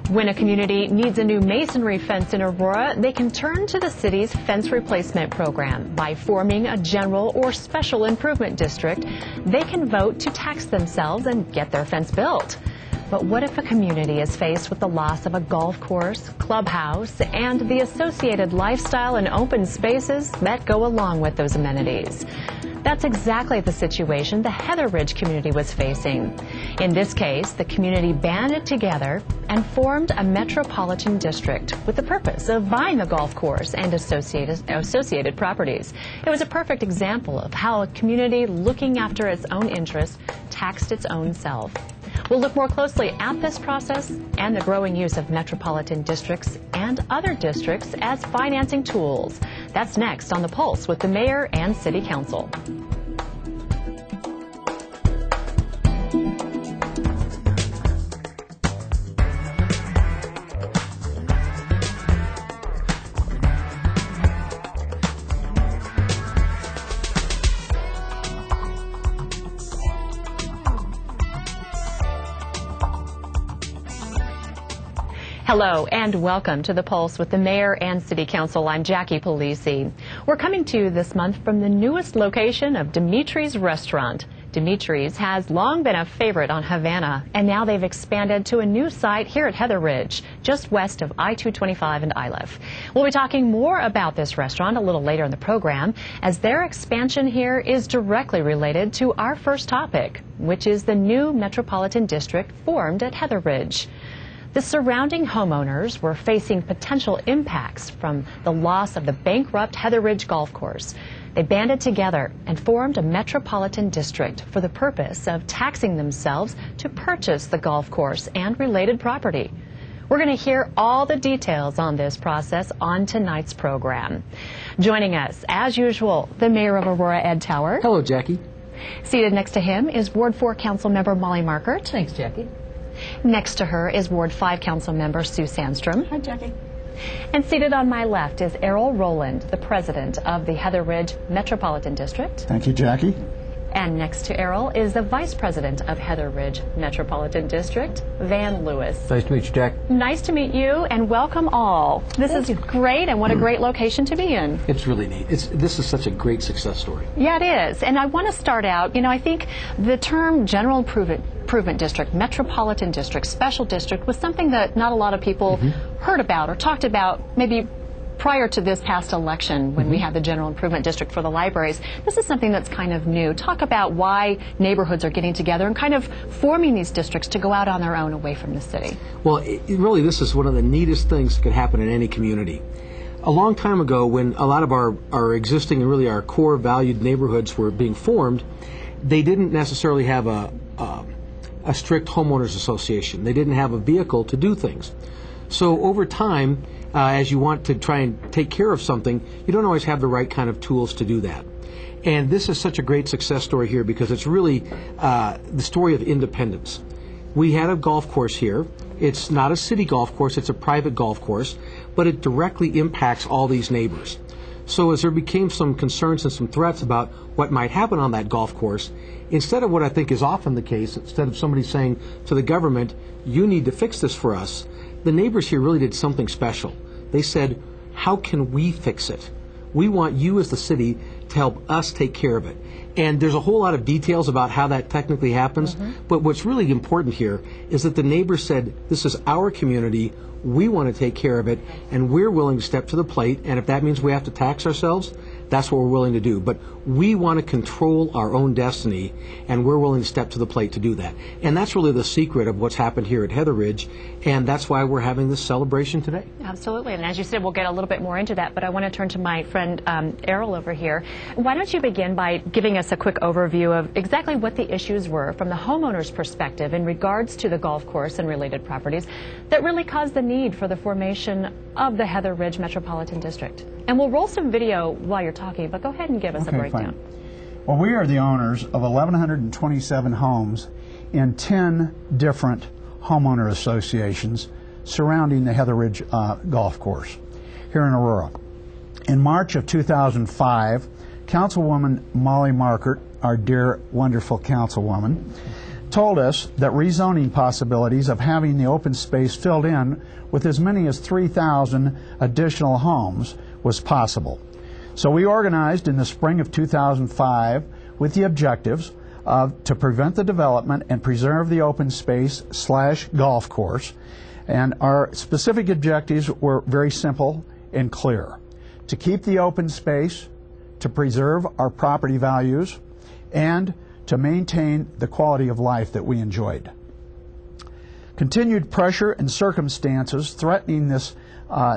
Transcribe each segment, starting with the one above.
When a community needs a new masonry fence in Aurora, they can turn to the city's fence replacement program. By forming a general or special improvement district, they can vote to tax themselves and get their fence built. But what if a community is faced with the loss of a golf course, clubhouse, and the associated lifestyle and open spaces that go along with those amenities? That's exactly the situation the Heather Ridge community was facing. In this case, the community banded together and formed a metropolitan district with the purpose of buying the golf course and associated properties. It was a perfect example of how a community looking after its own interests taxed its own self. We'll look more closely at this process and the growing use of metropolitan districts and other districts as financing tools. That's next on The Pulse with the Mayor and City Council. Hello and welcome to The Pulse with the Mayor and City Council. I'm Jackie Polisi. We're coming to you this month from the newest location of Dimitri's Restaurant. Dimitri's has long been a favorite on Havana, and now they've expanded to a new site here at Heather Ridge, just west of I-225 and Iliff. We'll be talking more about this restaurant a little later in the program, as their expansion here is directly related to our first topic, which is the new metropolitan district formed at Heather Ridge. The surrounding homeowners were facing potential impacts from the loss of the bankrupt Heather Ridge Golf Course. They banded together and formed a metropolitan district for the purpose of taxing themselves to purchase the golf course and related property. We're going to hear all the details on this process on tonight's program. Joining us, as usual, the Mayor of Aurora, Ed Tower. Hello, Jackie. Seated next to him is Ward 4 Council Member Molly Markert. Thanks, Jackie. Next to her is Ward 5 Council Member Sue Sandstrom. Hi, Jackie. And seated on my left is Errol Rowland, the President of the Heather Ridge Metropolitan District. Thank you, Jackie. And next to Errol is the Vice President of Heather Ridge Metropolitan District, Van Lewis. Nice to meet you, Jack. Nice to meet you, and welcome all. This is great, and what a great location to be in. It's really neat. This is such a great success story. Yeah, it is. And I want to start out, I think the term general improvement district, metropolitan district, special district was something that not a lot of people heard about or talked about maybe prior to this past election when we had the general improvement district for the libraries. This is something that's kind of new. Talk about why neighborhoods are getting together and kind of forming these districts to go out on their own away from the city. Well, really this is one of the neatest things that could happen in any community. A long time ago, when a lot of our existing and really our core valued neighborhoods were being formed, they didn't necessarily have a strict homeowners association. They didn't have a vehicle to do things. So over time, as you want to try and take care of something, you don't always have the right kind of tools to do that. And this is such a great success story here because it's really the story of independence. We had a golf course here. It's not a city golf course, it's a private golf course, but it directly impacts all these neighbors. So as there became some concerns and some threats about what might happen on that golf course, instead of what I think is often the case, instead of somebody saying to the government, you need to fix this for us, the neighbors here really did something special. They said, how can we fix it? We want you as the city to help us take care of it. And there's a whole lot of details about how that technically happens, but what's really important here is that the neighbors said, this is our community, we want to take care of it, and we're willing to step to the plate, and if that means we have to tax ourselves, that's what we're willing to do. But we want to control our own destiny, and we're willing to step to the plate to do that. And that's really the secret of what's happened here at Heather Ridge, and that's why we're having this celebration today. Absolutely, and as you said, we'll get a little bit more into that, but I want to turn to my friend Errol over here. Why don't you begin by giving us a quick overview of exactly what the issues were from the homeowner's perspective in regards to the golf course and related properties that really caused the need for the formation of the Heather Ridge Metropolitan District. And we'll roll some video while you're talking, but go ahead and give us a breakdown. Fine. Well, we are the owners of 1,127 homes in 10 different homeowner associations surrounding the Heather Ridge Golf Course here in Aurora. In March of 2005, Councilwoman Molly Markert, our dear, wonderful councilwoman, told us that rezoning possibilities of having the open space filled in with as many as 3,000 additional homes was possible. So we organized in the spring of 2005 with the objectives of to prevent the development and preserve the open space / golf course. And our specific objectives were very simple and clear. To keep the open space, to preserve our property values, and to maintain the quality of life that we enjoyed. Continued pressure and circumstances threatening this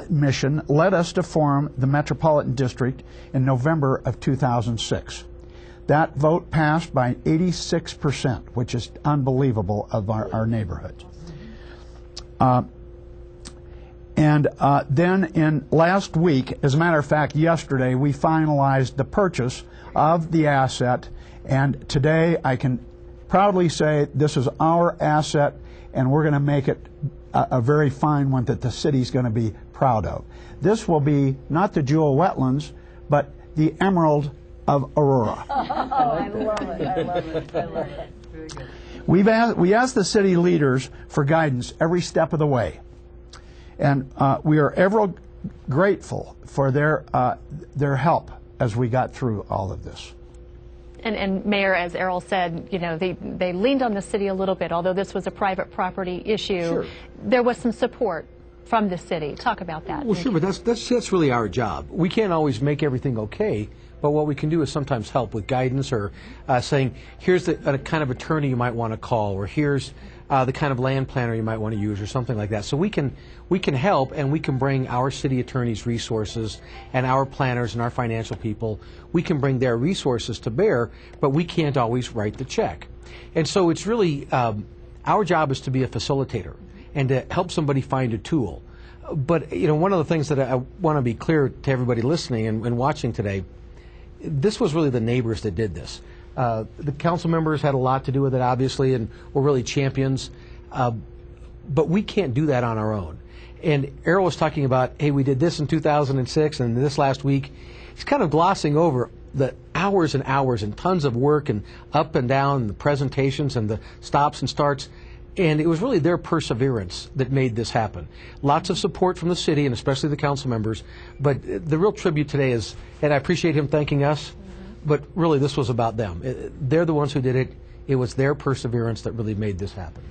mission led us to form the Metropolitan District in November of 2006. That vote passed by 86%, which is unbelievable, of our neighborhoods. Then in last week, as a matter of fact, yesterday, we finalized the purchase of the asset, and today I can proudly say this is our asset, and we're going to make it a very fine one that the city's going to be proud of. This will be not the Jewel Wetlands, but the Emerald of Aurora. Oh, I love it. I love it. I love it. Very good. We asked the city leaders for guidance every step of the way. And we are ever grateful for their help as we got through all of this. And Mayor, as Errol said, you know, they leaned on the city a little bit. Although this was a private property issue, sure, there was some support from the city. Talk about that. Well, sure, but that's really our job. We can't always make everything okay, but what we can do is sometimes help with guidance, or saying, here's the kind of attorney you might want to call, or here's the kind of land planner you might want to use, or something like that. So we can help, and we can bring our city attorney's resources and our planners and our financial people. We can bring their resources to bear, but we can't always write the check. And so it's really our job is to be a facilitator and to help somebody find a tool. But you know, one of the things that I want to be clear to everybody listening and watching today, this was really the neighbors that did this. The council members had a lot to do with it, obviously, and were really champions. But we can't do that on our own. And Errol was talking about, hey, we did this in 2006 and this last week. He's kind of glossing over the hours and hours and tons of work and up and down and the presentations and the stops and starts. And it was really their perseverance that made this happen. Lots of support from the city and especially the council members. But the real tribute today is, and I appreciate him thanking us, but really this was about them. They're the ones who did it. It was their perseverance that really made this happen.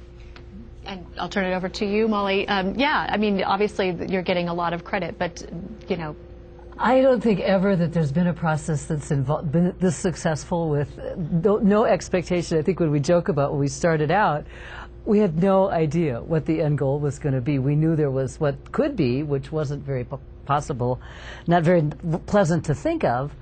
And I'll turn it over to you, Molly. Yeah, I mean, obviously you're getting a lot of credit, but, you know. I don't think ever that there's been a process that's been this successful with no expectation. I think when we joke about when we started out, we had no idea what the end goal was going to be. We knew there was what could be, which wasn't very possible, not very pleasant to think of.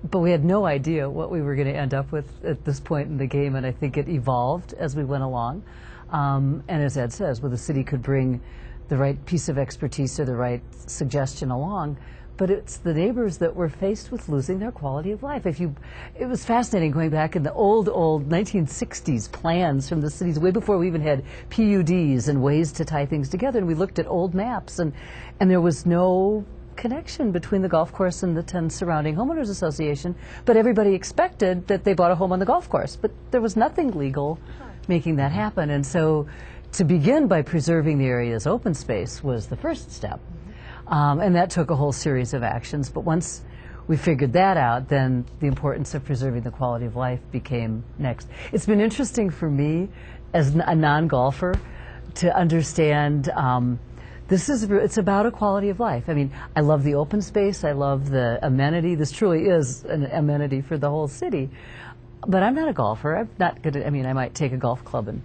But we had no idea what we were going to end up with at this point in the game, and I think it evolved as we went along. And as Ed says, where the city could bring the right piece of expertise or the right suggestion along, but it's the neighbors that were faced with losing their quality of life. It was fascinating going back in the old 1960s plans from the cities, way before we even had PUDs and ways to tie things together, and we looked at old maps, and there was no connection between the golf course and the 10 surrounding homeowners association, but everybody expected that they bought a home on the golf course, but there was nothing legal making that happen. And so to begin by preserving the area's open space was the first step, and that took a whole series of actions. But once we figured that out, then the importance of preserving the quality of life became next. It's been interesting for me as a non-golfer to understand it's about a quality of life. I mean, I love the open space. I love the amenity. This truly is an amenity for the whole city. But I'm not a golfer. I'm not good at, I mean, I might take a golf club and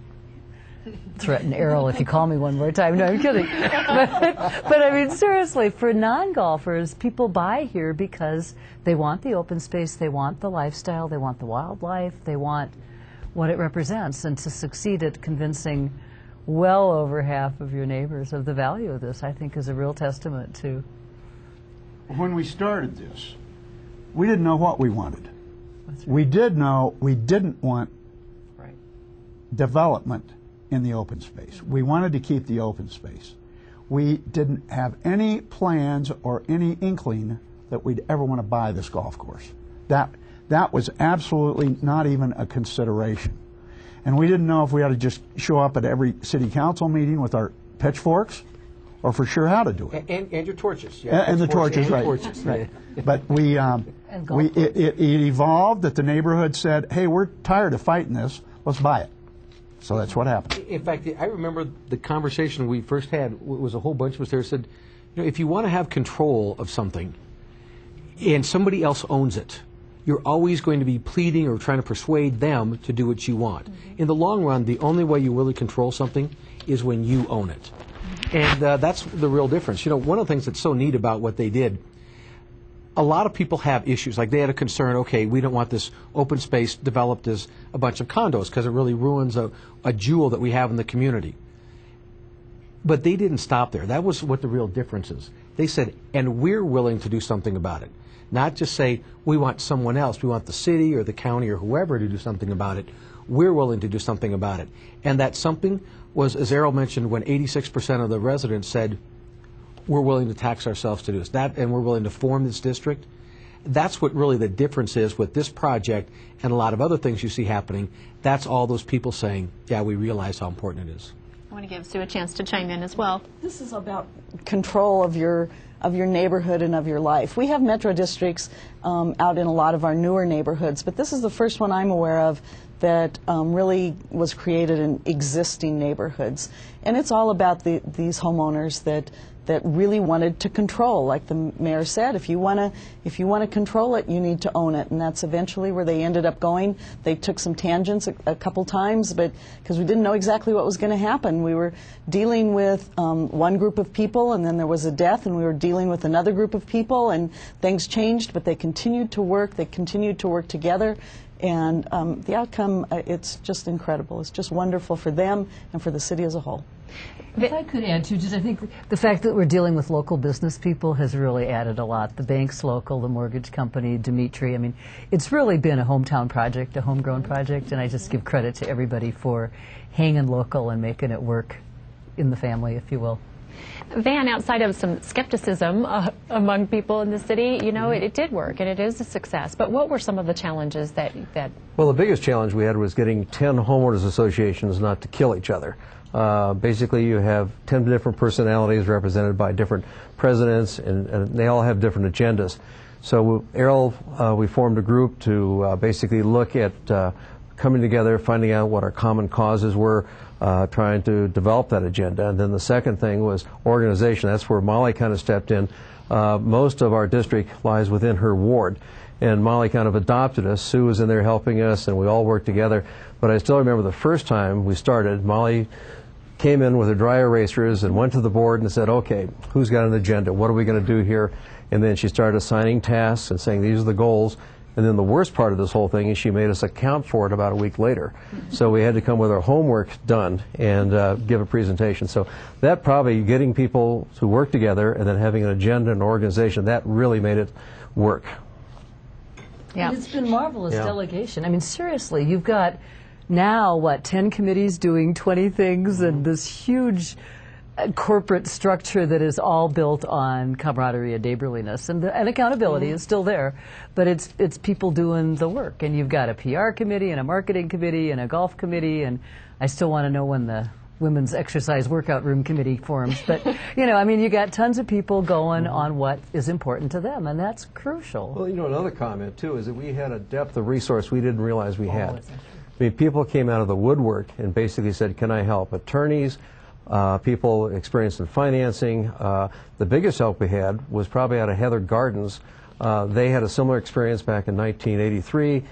threaten Errol if you call me one more time. No, I'm kidding. But I mean, seriously, for non-golfers, people buy here because they want the open space, they want the lifestyle, they want the wildlife, they want what it represents. And to succeed at convincing well over half of your neighbors of the value of this, I think, is a real testament to. When we started this, we didn't know what we wanted. Right. We did know we didn't want development in the open space. We wanted to keep the open space. We didn't have any plans or any inkling that we'd ever want to buy this golf course. That was absolutely not even a consideration. And we didn't know if we had to just show up at every city council meeting with our pitchforks, or for sure how to do it. And your torches. And the torches, right. Torches. Right. But it evolved that the neighborhood said, hey, we're tired of fighting this, let's buy it. So that's what happened. In fact, I remember the conversation we first had was a whole bunch of us there said, if you want to have control of something and somebody else owns it, you're always going to be pleading or trying to persuade them to do what you want. Mm-hmm. In the long run, the only way you really control something is when you own it. And that's the real difference. One of the things that's so neat about what they did, a lot of people have issues. Like they had a concern, okay, we don't want this open space developed as a bunch of condos because it really ruins a jewel that we have in the community. But they didn't stop there. That was what the real difference is. They said, and we're willing to do something about it. Not just say, we want someone else, we want the city or the county or whoever to do something about it. We're willing to do something about it. And that something was, as Errol mentioned, when 86% of the residents said, we're willing to tax ourselves to do this, and we're willing to form this district. That's what really the difference is with this project and a lot of other things you see happening. That's all those people saying, yeah, we realize how important it is. I want to give Sue a chance to chime in as well. This is about control of your neighborhood and of your life. We have metro districts out in a lot of our newer neighborhoods, but this is the first one I'm aware of that really was created in existing neighborhoods. And it's all about these homeowners that really wanted to control. Like the mayor said, if you want to control it, you need to own it. And that's eventually where they ended up going. They took some tangents a couple times, but because we didn't know exactly what was going to happen. We were dealing with one group of people, and then there was a death, and we were dealing with another group of people, and things changed, but they continued to work. They continued to work together. And the outcome, it's just incredible. It's just wonderful for them and for the city as a whole. If I could add too, just I think the fact that we're dealing with local business people has really added a lot. The bank's local, the mortgage company, Dimitri. I mean, it's really been a hometown project, a homegrown project, and I just give credit to everybody for hanging local and making it work in the family, if you will. Van, outside of some skepticism among people in the city, it did work and it is a success. But what were some of the challenges that... Well, the biggest challenge we had was getting 10 homeowners associations not to kill each other. Basically, you have 10 different personalities represented by different presidents, and they all have different agendas. So, Errol, we formed a group to basically look at coming together, finding out what our common causes were, trying to develop that agenda. And then the second thing was organization. That's where Molly kind of stepped in. Most of our district lies within her ward, and Molly kind of adopted us. Sue was in there helping us, and we all worked together. But I still remember the first time we started, Molly came in with her dry erasers and went to the board and said, okay, who's got an agenda? What are we going to do here? And then she started assigning tasks and saying, these are the goals. And then the worst part of this whole thing is she made us account for it about a week later. So we had to come with our homework done and give a presentation. So that probably, getting people to work together and then having an agenda and organization, that really made it work. Yeah. And it's been marvelous delegation. I mean, seriously, you've got now, 10 committees doing 20 things, and this huge corporate structure that is all built on camaraderie and neighborliness, and accountability is still there, but it's people doing the work. And you've got a PR committee and a marketing committee and a golf committee, and I still want to know when the women's exercise workout room committee forms. But you got tons of people going on what is important to them, and that's crucial. Well, another comment too is that we had a depth of resource we didn't realize we had. I mean, people came out of the woodwork and basically said, can I help? Attorneys, people experienced in financing. The biggest help we had was probably out of Heather Gardens. They had a similar experience back in 1983.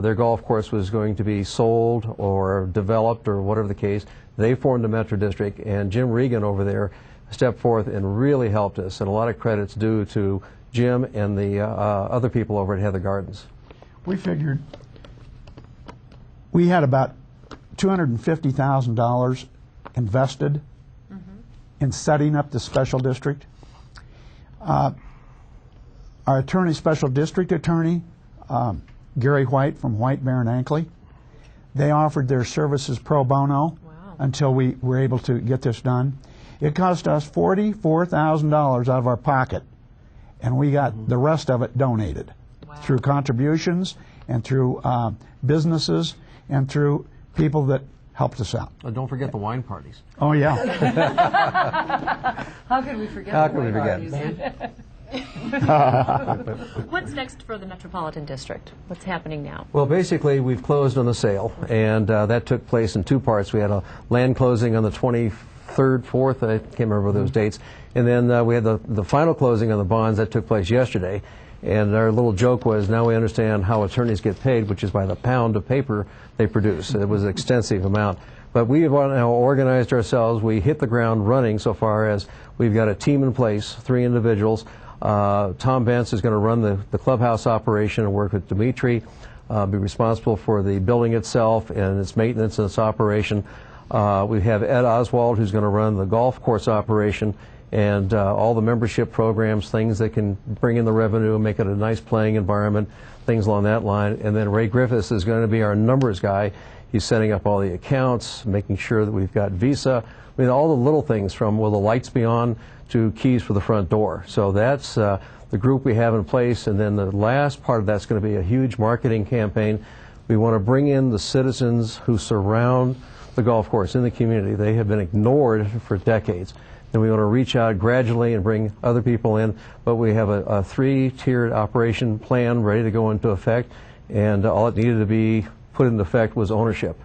Their golf course was going to be sold or developed or whatever the case. They formed a Metro District, and Jim Regan over there stepped forth and really helped us. And a lot of credit's due to Jim and the other people over at Heather Gardens. We figured we had about $250,000 invested in setting up the special district. Our attorney, special district attorney, Gary White from White, Barron, Ankley, they offered their services pro bono until we were able to get this done. It cost us $44,000 out of our pocket, and we got the rest of it donated through contributions and through businesses and through people that helped us out. Oh, don't forget the wine parties. Oh, yeah. How could we forget? How could we forget? What's next for the Metropolitan District? What's happening now? Well, basically, we've closed on the sale, and that took place in two parts. We had a land closing on the 23rd, 4th, I can't remember those dates, and then we had the final closing on the bonds that took place yesterday. And our little joke was, now we understand how attorneys get paid, which is by the pound of paper they produce. It was an extensive amount. But we have now organized ourselves. We hit the ground running so far as we've got a team in place, 3 individuals. Tom Bence is going to run the clubhouse operation and work with Dimitri, be responsible for the building itself and its maintenance and its operation. We have Ed Oswald, who's going to run the golf course operation and all the membership programs, things that can bring in the revenue and make it a nice playing environment, things along that line. And then Ray Griffiths is going to be our numbers guy. He's setting up all the accounts, making sure that we've got Visa. I mean, all the little things from will the lights be on to keys for the front door. So that's the group we have in place. And then the last part of that's going to be a huge marketing campaign. We want to bring in the citizens who surround the golf course in the community. They have been ignored for decades. And we want to reach out gradually and bring other people in. But we have a 3-tiered operation plan ready to go into effect. And all it needed to be put into effect was ownership.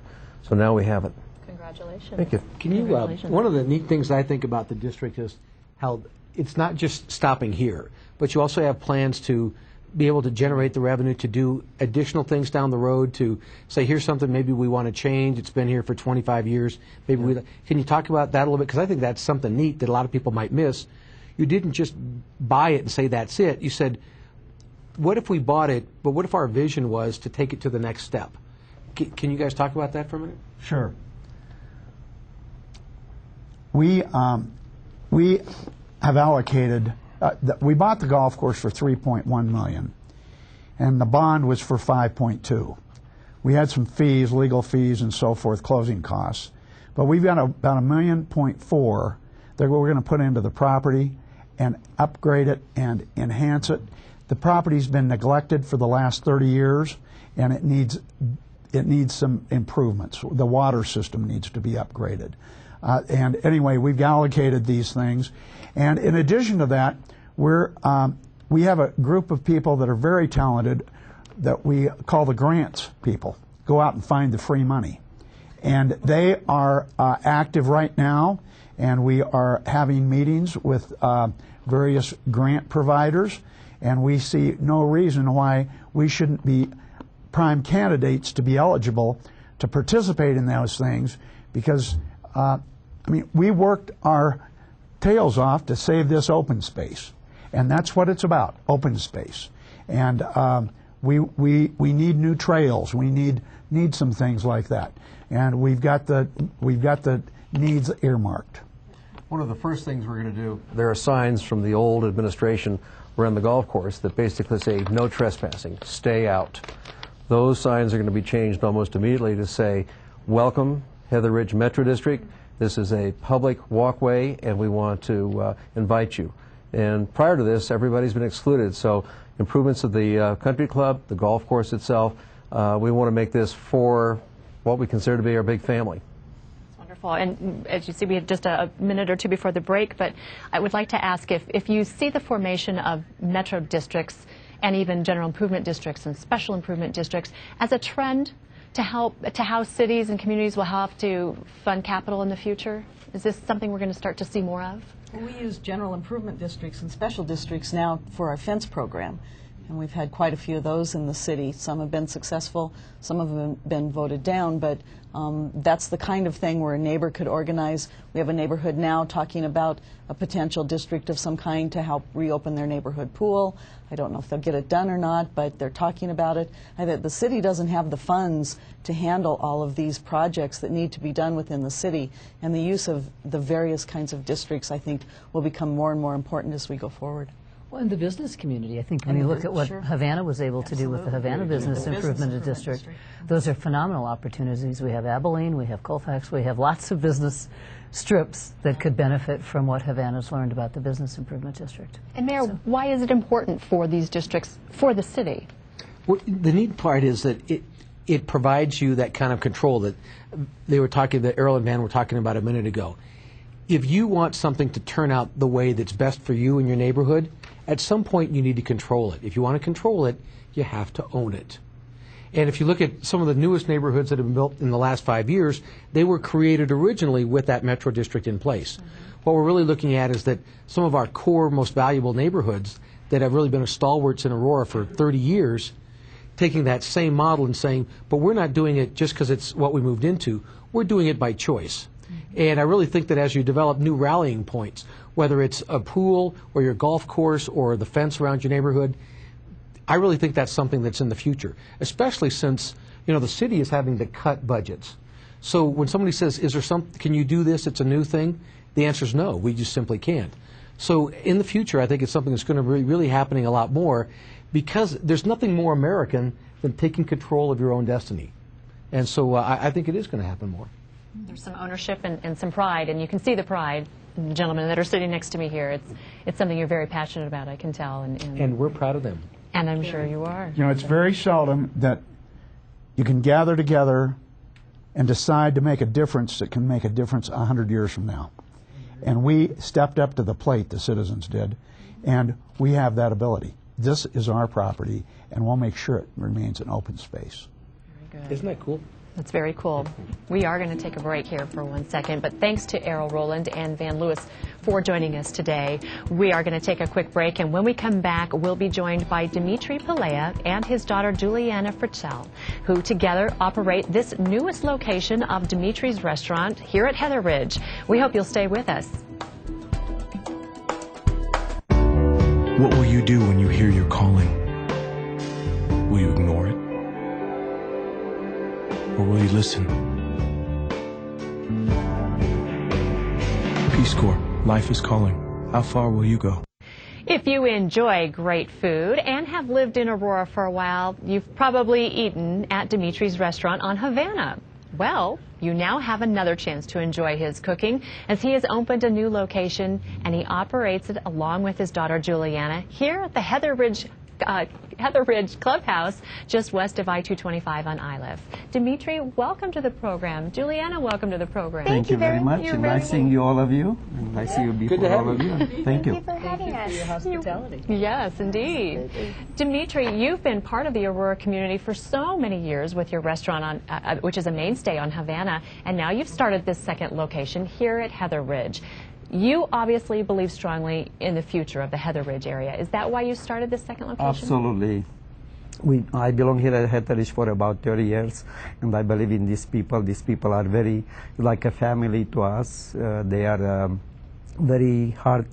So now we have it. Congratulations. Thank you. Can you, one of the neat things I think about the district is how it's not just stopping here, but you also have plans to be able to generate the revenue to do additional things down the road, to say, here's something maybe we want to change. It's been here for 25 years. Maybe can you talk about that a little bit? Because I think that's something neat that a lot of people might miss. You didn't just buy it and say that's it. You said, what if we bought it, but what if our vision was to take it to the next step? Can you guys talk about that for a minute? Sure. We have allocated, we bought the golf course for $3.1 million, and the bond was for $5.2. We had some fees, legal fees and so forth, closing costs. But we've got about $1.4 million that we're going to put into the property and upgrade it and enhance it. The property's been neglected for the last 30 years, and it needs some improvements. The water system needs to be upgraded. And anyway, we've allocated these things. And in addition to that, we have a group of people that are very talented that we call the grants people. Go out and find the free money. And they are active right now, and we are having meetings with various grant providers, and we see no reason why we shouldn't be prime candidates to be eligible to participate in those things, because I mean, we worked our tails off to save this open space, and that's what it's about, open space. And we need new trails. We need some things like that, and we've got the needs earmarked. One of the first things we're going to do, there are signs from the old administration around the golf course that basically say no trespassing, stay out. Those signs are going to be changed almost immediately to say, welcome, Heather Ridge Metro District. This is a public walkway, and we want to invite you. And prior to this, everybody's been excluded. So improvements of the country club, the golf course itself, we want to make this for what we consider to be our big family. That's wonderful. And as you see, we have just a minute or two before the break, but I would like to ask if you see the formation of metro districts and even general improvement districts and special improvement districts as a trend to how cities and communities will have to fund capital in the future? Is this something we're going to start to see more of? Well, we use general improvement districts and special districts now for our fence program, and we've had quite a few of those in the city. Some have been successful, some have been voted down, but that's the kind of thing where a neighbor could organize. We have a neighborhood now talking about a potential district of some kind to help reopen their neighborhood pool. I don't know if they'll get it done or not, but they're talking about it. The city doesn't have the funds to handle all of these projects that need to be done within the city, and the use of the various kinds of districts, I think, will become more and more important as we go forward. Well, in the business community, I think when you look at what Havana was able to do with the Havana Business Improvement District, those are phenomenal opportunities. We have Abilene, we have Colfax, we have lots of business strips that could benefit from what Havana's learned about the Business Improvement District. And Mayor, why is it important for these districts, for the city? Well, the neat part is that it provides you that kind of control that that Errol and Van were talking about a minute ago. If you want something to turn out the way that's best for you and your neighborhood, at some point you need to control it. If you want to control it, you have to own it. And if you look at some of the newest neighborhoods that have been built in the last 5 years, they were created originally with that Metro District in place. What we're really looking at is that some of our core, most valuable neighborhoods that have really been stalwarts in Aurora for 30 years, taking that same model and saying, but we're not doing it just because it's what we moved into. We're doing it by choice. And I really think that as you develop new rallying points, whether it's a pool or your golf course or the fence around your neighborhood, I really think that's something that's in the future, especially since, the city is having to cut budgets. So when somebody says, can you do this, it's a new thing, the answer is no, we just simply can't. So in the future, I think it's something that's going to be really happening a lot more, because there's nothing more American than taking control of your own destiny. And so I think it is going to happen more. There's some ownership and some pride, and you can see the pride in the gentlemen that are sitting next to me here. It's something you're very passionate about, I can tell. And we're proud of them. And I'm sure you are. It's very seldom that you can gather together and decide to make a difference that can make a difference 100 years from now. And we stepped up to the plate, the citizens did, and we have that ability. This is our property, and we'll make sure it remains an open space. Very good. Isn't that cool? That's very cool. We are going to take a break here for 1 second, but thanks to Errol Rowland and Van Lewis for joining us today. We are going to take a quick break, and when we come back, we'll be joined by Dimitri Pelea and his daughter Juliana Fritzell, who together operate this newest location of Dimitri's Restaurant here at Heather Ridge. We hope you'll stay with us. What will you do when you hear your calling? Will you ignore it? Or will you listen? Peace Corps, life is calling. How far will you go? If you enjoy great food and have lived in Aurora for a while, you've probably eaten at Dimitri's Restaurant on Havana. Well, you now have another chance to enjoy his cooking, as he has opened a new location and he operates it along with his daughter Juliana here at the Heather Ridge Clubhouse, just west of I-225 on Iliff. Dimitri, welcome to the program. Juliana, welcome to the program. Thank you very much. And nice seeing you, all of you. And nice seeing you before all of you. Thank you. Thank you for your hospitality. Yes, indeed. Dimitri, you've been part of the Aurora community for so many years with your restaurant, which is a mainstay on Havana, and now you've started this second location here at Heather Ridge. You obviously believe strongly in the future of the Heather Ridge area. Is that why you started this second location? Absolutely. I belong here at Heather Ridge for about 30 years, and I believe in these people. These people are very like a family to us. They are very hard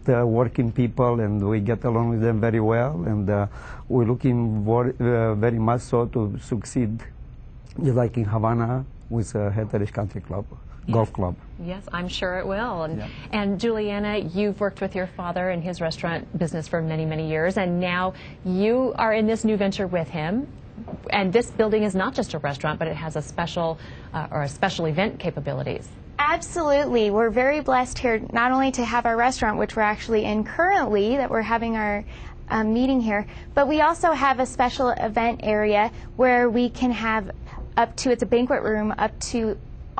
working people, and we get along with them very well. And we're looking very much so to succeed, just like in Havana with Heather Ridge Country Club. Golf club. Yes, I'm sure it will. And Juliana, you've worked with your father in his restaurant business for many, many years, and now you are in this new venture with him. And this building is not just a restaurant, but it has a special event capabilities. Absolutely. We're very blessed here not only to have our restaurant, which we're actually in currently, that we're having our meeting here, but we also have a special event area where we can have it's a banquet room, up to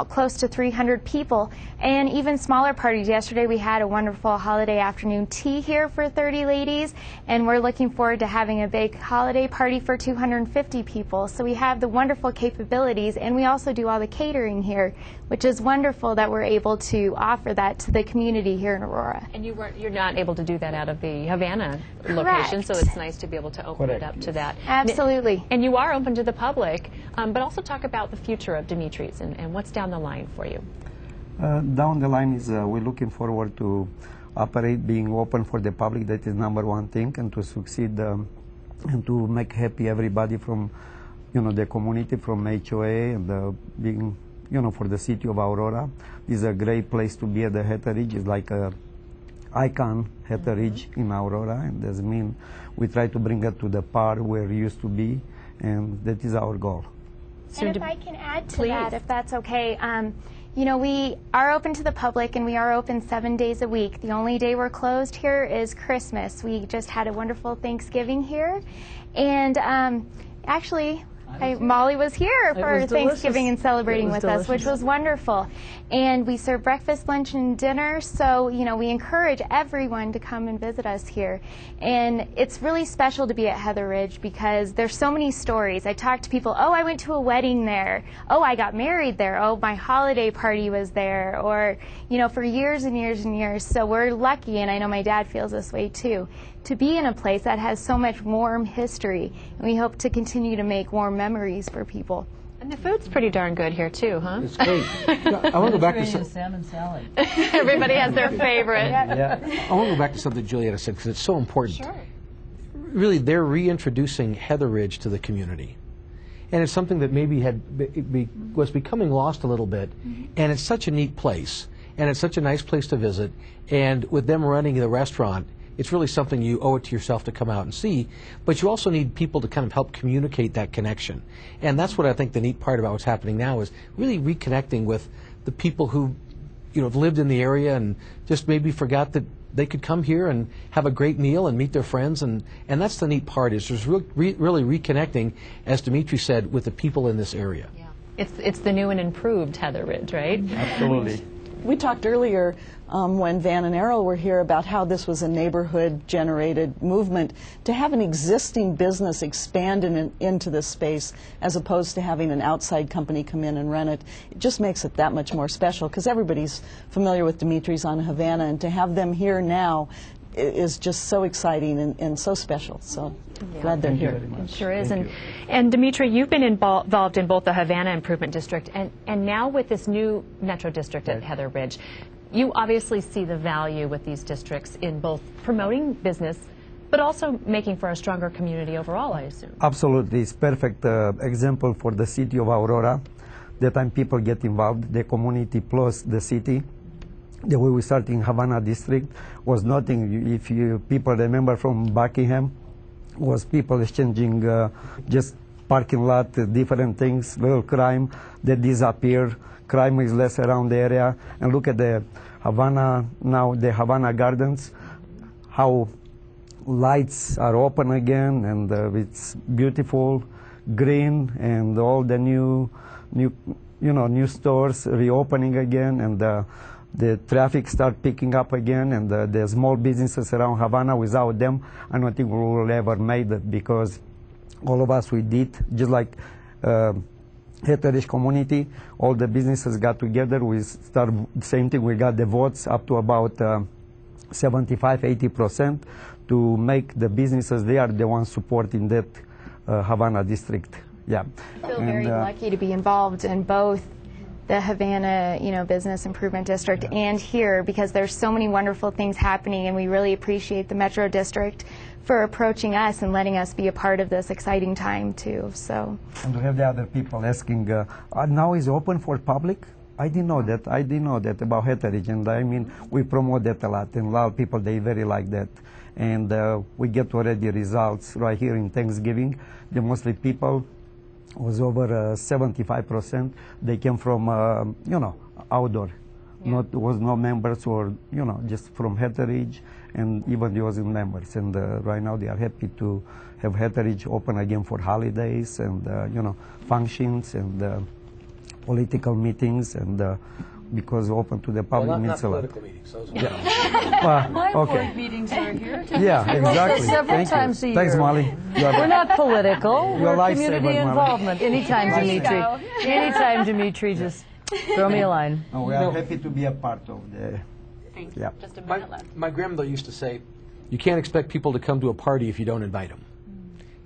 close to 300 people, and even smaller parties. Yesterday we had a wonderful holiday afternoon tea here for 30 ladies, and we're looking forward to having a big holiday party for 250 people. So we have the wonderful capabilities, and we also do all the catering here, which is wonderful that we're able to offer that to the community here in Aurora. And you're not able to do that out of the Havana Correct. location, so it's nice to be able to open it up to that. Absolutely. And you are open to the public, but also talk about the future of Dimitri's and what's down the line for you. Down the line is we're looking forward to being open for the public. That is number one thing, and to succeed and to make happy everybody from the community, from HOA, and being for the city of Aurora. This is a great place to be at the Heather Ridge. It's like a icon Heather Ridge in Aurora, and that means we try to bring it to the par where it used to be, and that is our goal. And if I can add to that, if that's okay, we are open to the public, and we are open 7 days a week. The only day we're closed here is Christmas. We just had a wonderful Thanksgiving here, and Actually, Molly was here for Thanksgiving and celebrating with us, which was wonderful. And we serve breakfast, lunch, and dinner, so we encourage everyone to come and visit us here. And it's really special to be at Heather Ridge because there's so many stories. I talk to people, oh, I went to a wedding there. Oh, I got married there. Oh, my holiday party was there. Or, for years and years and years. So we're lucky, and I know my dad feels this way too, to be in a place that has so much warm history. And we hope to continue to make warm memories for people. And the food's pretty darn good here too, huh? It's great. I want to go back to salmon salad. Everybody has their favorite. I want to go back to something Julietta said because it's so important. Sure. Really, they're reintroducing Heather Ridge to the community. And it's something that maybe was becoming lost a little bit. And it's such a neat place. And it's such a nice place to visit. And with them running the restaurant, it's really something you owe it to yourself to come out and see, but you also need people to kind of help communicate that connection. And that's what I think the neat part about what's happening now is really reconnecting with the people who have lived in the area and just maybe forgot that they could come here and have a great meal and meet their friends. And that's the neat part is there's really reconnecting, as Dimitri said, with the people in this area. Yeah. It's the new and improved Heather Ridge, right? Absolutely. We talked earlier when Van and Errol were here about how this was a neighborhood-generated movement. To have an existing business expand into this space as opposed to having an outside company come in and run it, it just makes it that much more special because everybody's familiar with Dimitri's on Havana, and to have them here now is just so exciting and so special. So glad they're here. It sure is. And Dimitri, you've been involved in both the Havana Improvement District and now with this new Metro District at Heather Ridge. You obviously see the value with these districts in both promoting business but also making for a stronger community overall, I assume. Absolutely. It's perfect example for the city of Aurora. The time people get involved, the community plus the city. The way we started in Havana District was nothing. If people remember from Buckingham, was people exchanging just parking lot, different things, little crime that disappeared. Crime is less around the area. And look at the Havana now, the Havana Gardens, how lights are open again, and it's beautiful, green, and all the new stores reopening again, and the traffic start picking up again, and the small businesses around Havana. Without them, I don't think we will ever made it, because all of us, we did, just like Heather Ridge community, all the businesses got together. We started the same thing. We got the votes up to about 75–80% to make the businesses, they are the ones supporting that Havana district. Yeah. I feel very lucky to be involved in both the Havana, Business Improvement District and here, because there's so many wonderful things happening, and we really appreciate the Metro District for approaching us and letting us be a part of this exciting time too. So. And we have the other people asking, now is open for public? I didn't know that. I didn't know that about Heather Ridge, and I mean, we promote that a lot, and a lot of people, they very like that. And we get already results right here in Thanksgiving. The mostly people was over 75%. They came from, outdoor. Yeah. Was no members, or, just from Heather Ridge, and even there wasn't members. And right now they are happy to have Heather Ridge open again for holidays and, functions and political meetings, and because open to the public means a lot. Political meetings. My okay. board meetings are here too. Yeah, exactly. Several times a year. Thanks, Molly. We're not political. You're We're community involvement. Anytime, Dimitri. Anytime, Dimitri, just throw me a line. Oh, we are happy to be a part of the. Thank you. Yeah. Just a minute left. My grandmother used to say, you can't expect people to come to a party if you don't invite them.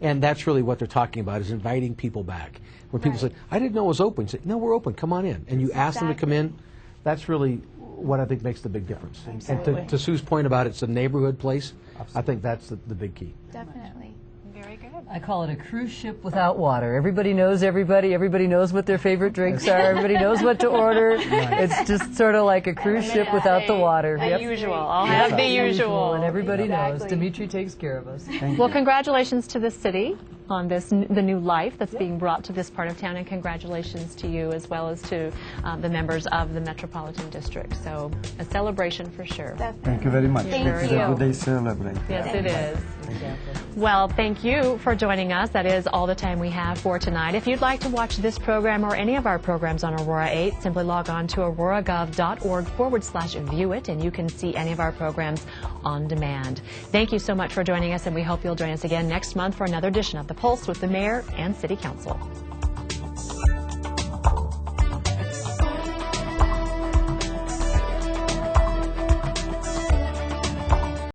And that's really what they're talking about, is inviting people back. When people say, I didn't know it was open, you say, no, we're open, come on in. And you ask them to come in. That's really what I think makes the big difference. Absolutely. And to Sue's point about it's a neighborhood place, I think that's the big key. Definitely. Very good. I call it a cruise ship without water. Everybody knows everybody. Everybody knows what their favorite drinks are. Everybody knows what to order. It's just sort of like a cruise ship without the water. The usual. I'll have the usual. And everybody knows. Dimitri takes care of us. Well, congratulations to the city on the new life that's being brought to this part of town, and congratulations to you as well as to the members of the Metropolitan District. So a celebration for sure. Definitely. Thank you very much. Thank It's you. a good day to celebrate. Yes, it is. Exactly. Well, thank you for joining us. That is all the time we have for tonight. If you'd like to watch this program or any of our programs on Aurora 8, simply log on to auroragov.org/view it, and you can see any of our programs on demand. Thank you so much for joining us, and we hope you'll join us again next month for another edition of The Pulse with the Mayor and City Council.